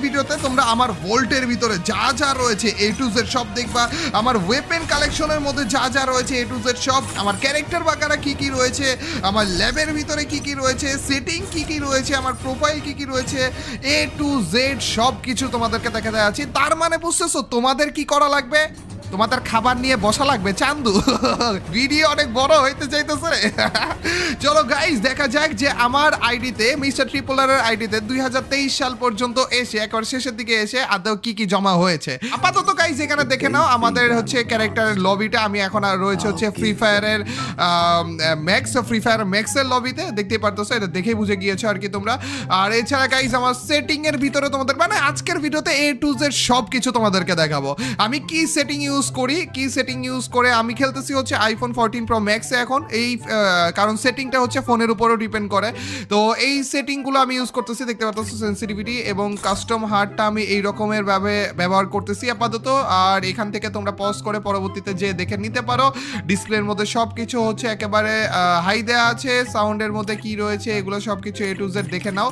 ভিডিওতে তোমরা আমার ভোল্টের ভিতরে যা যা রয়েছে A to Z সব দেখবা, আমার ওয়েপেন কালেকশনের মধ্যে যা যা রয়েছে A to Z সব, আমার ক্যারেক্টার বাকারা কি কি রয়েছে, আমার ল্যাবের ভিতরে কি কি রয়েছে, সেটিং কি কি রয়েছে, আমার প্রোফাইল কি কি রয়েছে, A to Z সব কিছু তোমাদেরকে দেখাতে আছি। তার মানে বুঝতেছো তোমাদের কি করা লাগবে? তোমাদের খাবার নিয়ে বসা লাগবে চান্দু। ভিডিও অনেক বড় হইতে চাইতেছে। চলো গাইস দেখা যাক যে আমার আইডিতে মিস্টার ট্রিপলারের আইডিতে 2023 সাল পর্যন্ত এসে একবার শেষের দিকে এসে আদৌ কি কি জমা হয়েছে। আপাতত গাইস এখানে দেখে নাও আমাদের হচ্ছে ক্যারেক্টারের লবিটা। আমি এখন আর রয়েছে হচ্ছে ফ্রি ফায়ারের ম্যাক্সের লবিতে, দেখতেই পারতেছো, এটা দেখেই বুঝে গিয়েছো আর কি তোমরা। আর এছাড়া গাইস আমার সেটিং এর ভিতরে তোমাদের মানে আজকের ভিডিওতে A to Z সব কিছু তোমাদেরকে দেখাবো। আমি কি সেটিং ইউজ করে আমি খেলতেছি হচ্ছে আইফোন 14 প্রো ম্যাক্সে এখন, এই কারণ সেটিংটা হচ্ছে ফোনের উপরও ডিপেন্ড করে। তো এই সেটিংগুলো আমি ইউজ করতেছি, দেখতে পাচ্ছ সেন্সিটিভিটি এবং কাস্টম হার্টটা আমি এই রকমের ভাবে ব্যবহার করতেছি আপাতত। আর এখান থেকে তোমরা পজ করে পরবর্তীতে যে দেখে নিতে পারো। ডিসপ্লের মধ্যে সব কিছু হচ্ছে একেবারে হাই দেওয়া আছে, সাউন্ডের মধ্যে কি রয়েছে এগুলো সব কিছু A to Z দেখে নাও।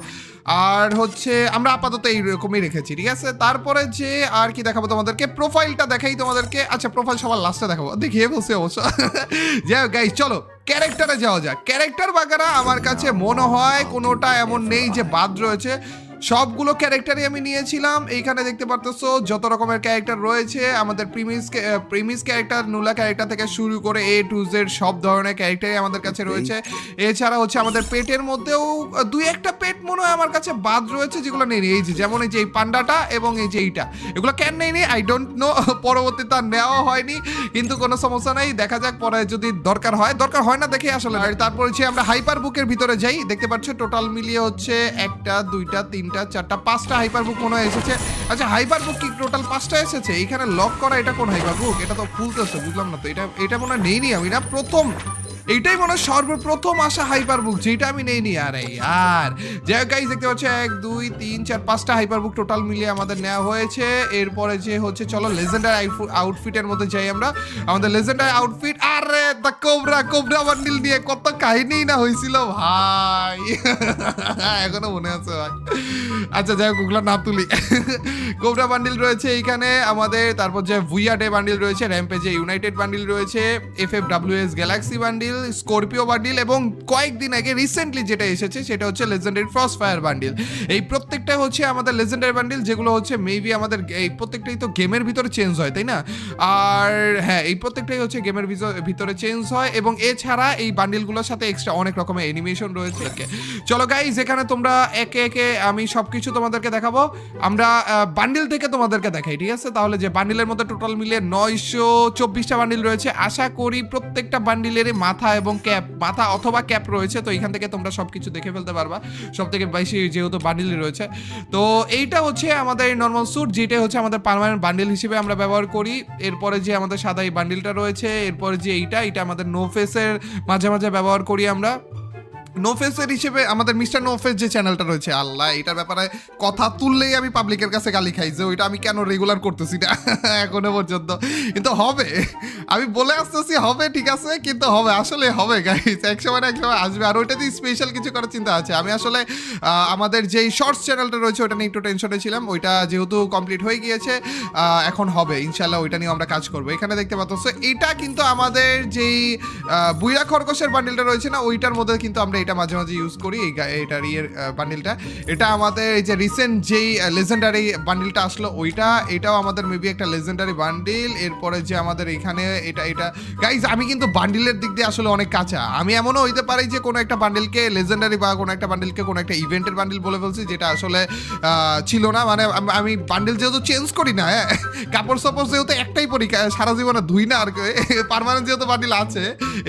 আর হচ্ছে আমরা আপাতত এইরকমই রেখেছি, ঠিক আছে। তারপরে যে আর কি দেখাবো তোমাদেরকে, প্রোফাইলটা দেখাই তোমাদেরকে। আচ্ছা প্রোফাইল সবার লাস্টে দেখাবো, দেখিয়ে বলছি অবশ্য। যাই হোক গাইস চলো ক্যারেক্টারে যাওয়া যাক। ক্যারেক্টার বাগারা আমার কাছে মনে হয় কোনোটা এমন নেই যে বাদ রয়েছে, সবগুলো ক্যারেক্টারই আমি নিয়েছিলাম। এইখানে দেখতে পারতেছো যত রকমের ক্যারেক্টার রয়েছে, আমাদের প্রিমিস ক্যারেক্টার, নুলা ক্যারেক্টার থেকে শুরু করে A to Z সব ধরনের ক্যারেক্টারই আমাদের কাছে রয়েছে। এছাড়া হচ্ছে আমাদের পেটের মধ্যেও দুই একটা পেট মনে হয় আমার কাছে বাদ রয়েছে যেগুলো নেই। এই যে যেমন এই যে এই পান্ডাটা এবং এই যে এইটা, এগুলো কেন নেই আই ডোন্ট নো, পরবর্তীতে আর নেওয়া হয়নি, কিন্তু কোনো সমস্যা নেই, দেখা যাক পরে যদি দরকার হয় না দেখে আসলে। আর তারপর হচ্ছে আমরা হাইপার বুকের ভিতরে যাই, দেখতে পাচ্ছ টোটাল মিলিয়ে হচ্ছে 1টা 2টা 3টা 4টা 5টা হাইপার বুক মনে হয় এসেছে। আচ্ছা হাইপার বুক কি টোটাল 5টা এসেছে? এখানে লক করা এটা কোন হাইপার বুক? এটা তো খুলতেছে, বুঝলাম না তো। এটা মনে হয় নেইনি আমি, না প্রথম, এইটাই মনে হয় সর্বপ্রথম আসা হাইপার বুক যেটা আমি নেইনি। আরে আর যাই হোক গাইস দেখতে পাচ্ছ 1 2 3 4 5টা হাইপার বুক টোটাল মিলিয়ে আমাদের নেওয়া হয়েছে। এরপরে যে হচ্ছে চলো লেজেন্ডারি আউটফিটের মধ্যে যাই আমরা। আমাদের লেজেন্ডারি আউটফিট, আরে দ্য কোবরা বান্ডিল নিয়ে কত কাহিনী না হয়েছিল ভাই, এখনো মনে আছে ভাই। আচ্ছা যাই হোক ওগুলো না তুলি। কোবরা বান্ডিল রয়েছে এইখানে আমাদের, তারপর যে ভুইয়া ডে বান্ডিল রয়েছে, র্যাম্পেজে ইউনাইটেড বান্ডিল রয়েছে, FFWS Galaxy bundle, Scorpio bundle এবং কয়েকদিন আগে রিসেন্টলি যেটা এসেছে সেটা হচ্ছে লেজেন্ডারি ফ্রস্ট ফায়ার বান্ডিল। এই প্রত্যেকটা হচ্ছে আমাদের লেজেন্ডারি বান্ডিল, যেগুলো হচ্ছে মেবি আমাদের এই প্রত্যেকটাই তো গেমের ভিতরে চেঞ্জ হয় তাই না? আর হ্যাঁ এই প্রত্যেকটাই হচ্ছে গেমের ভিতরে চেঞ্জ হয় এবং এছাড়া এই বান্ডিলগুলোর সাথে এক্সট্রা অনেক রকমের অ্যানিমেশন রয়েছে। চলো গাইজ এখানে তোমরা একে একে আমি সবকিছু তোমাদেরকে দেখাবো। আমরা বান্ডিল থেকে তোমাদেরকে দেখাই, ঠিক আছে? তাহলে যে বান্ডিলের মধ্যে টোটাল মিলিয়ে 924টা বান্ডিল রয়েছে। আশা করি প্রত্যেকটা বান্ডিলেরই মাথা এবং মাথা অথবা ক্যাপ রয়েছে, তো এখান থেকে তোমরা সবকিছু দেখে ফেলতে পারবা। সব থেকে বেশি যেহেতু বান্ডিলই রয়েছে, তো এইটা হচ্ছে আমাদের নর্মাল স্যুট, যেটা হচ্ছে আমাদের পার্মানেন্ট বান্ডিল হিসেবে আমরা ব্যবহার করি। এরপরে যে আমাদের সাদা এই বান্ডিলটা রয়েছে, এরপরে যে এইটা আমাদের নো ফেসের মাঝে মাঝে ব্যবহার করি আমরা। নো ফেসের হিসেবে আমাদের মিস্টার নো ফেস যে চ্যানেলটা রয়েছে, আল্লাহ এটার ব্যাপারে কথা তুললেই আমি পাবলিকের কাছে গালি খাই যে ওইটা আমি কেন রেগুলার করতেছি না এখনো পর্যন্ত, কিন্তু হবে, আমি বলে আসতেছি হবে, ঠিক আছে, কিন্তু হবে, আসলে হবে গাইস, এক সময় আসবে। আর ওইটাতে স্পেশাল কিছু করার চিন্তা আছে। আমি আসলে আমাদের যেই শর্টস চ্যানেলটা রয়েছে ওটা নিয়ে একটু টেনশনে ছিলাম, ওইটা যেহেতু কমপ্লিট হয়ে গিয়েছে এখন হবে ইনশাল্লাহ, ওইটা নিয়ে আমরা কাজ করবো। এখানে দেখতে পাচ্ছ এটা কিন্তু আমাদের যেই বুইরা খরগোশের বান্ডিলটা রয়েছে না, ওইটার মধ্যে কিন্তু আমরা এটা মাঝে মাঝে ইউজ করি। এটার বান্ডিলটা, এটা আমাদের এই যে রিসেন্ট যেই লেজেন্ডারি বান্ডিলটা আসলো এটাও আমাদের মেবি একটা লেজেন্ডারি বান্ডিল। এরপরে যে আমাদের এখানে এটা গাইজ আমি কিন্তু বান্ডিলের দিক দিয়ে আসলে অনেক কাঁচা। আমি এমনও হইতে পারি যে কোনো একটা বান্ডিলকে লেজেন্ডারি বা কোনো একটা বান্ডিলকে কোনো একটা ইভেন্টের বান্ডিল বলে ফেলছি, যেটা আসলে ছিল না। মানে আমি বান্ডিল যেহেতু চেঞ্জ করি না, কাপড় সাপড় যেহেতু একটাই পরি, সারা জীবনে ধুই না আর কি, পার্মানেন্ট যেহেতু বান্ডিল আছে,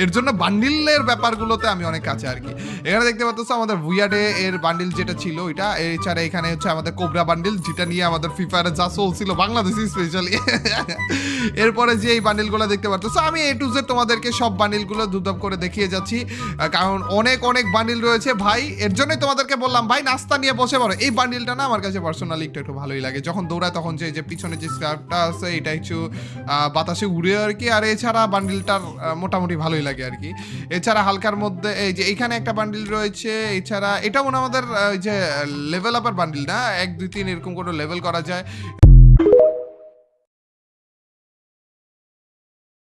এর জন্য বান্ডিলের ব্যাপারগুলোতে আমি অনেক কাছে আর কি। এখানে দেখতে পাচ্ছ আমাদের ভুইয়াডে এর বান্ডিল যেটা ছিল ওইটা, এছাড়া এখানে হচ্ছে আমাদের কোবরা বান্ডিল, যেটা নিয়ে আমাদের ফ্রি ফায়ারে যা চলছিল বাংলাদেশি স্পেশালি। এরপরে যে এই বান্ডিলগুলো দেখতে পাচ্ছ, আমি A to Z তোমাদেরকে সব বান্ডিলগুলো দুধাপ করে দেখিয়ে যাচ্ছি, কারণ অনেক বান্ডিল রয়েছে ভাই। এর জন্যই তোমাদেরকে বললাম ভাই নাস্তা নিয়ে বসে পড়ো। এই বান্ডিলটা না আমার কাছে পার্সোনালি একটু ভালোই লাগে, যখন দৌড়ায় তখন যে পিছনে যে স্কার্ফটা আছে এটা একটু বাতাসে উড়ে আর কি। আর এছাড়া বান্ডিলটার মোটামুটি ভালোই লাগে আর কি। এছাড়া হালকার মধ্যে এই যে এইখানে একটা বান্ডিল রয়েছে, এছাড়া এটা মনে হয় আমাদের ওই যে লেভেল আপার বান্ডিল না, 1 2 3 এরকম কোনো লেভেল করা যায়।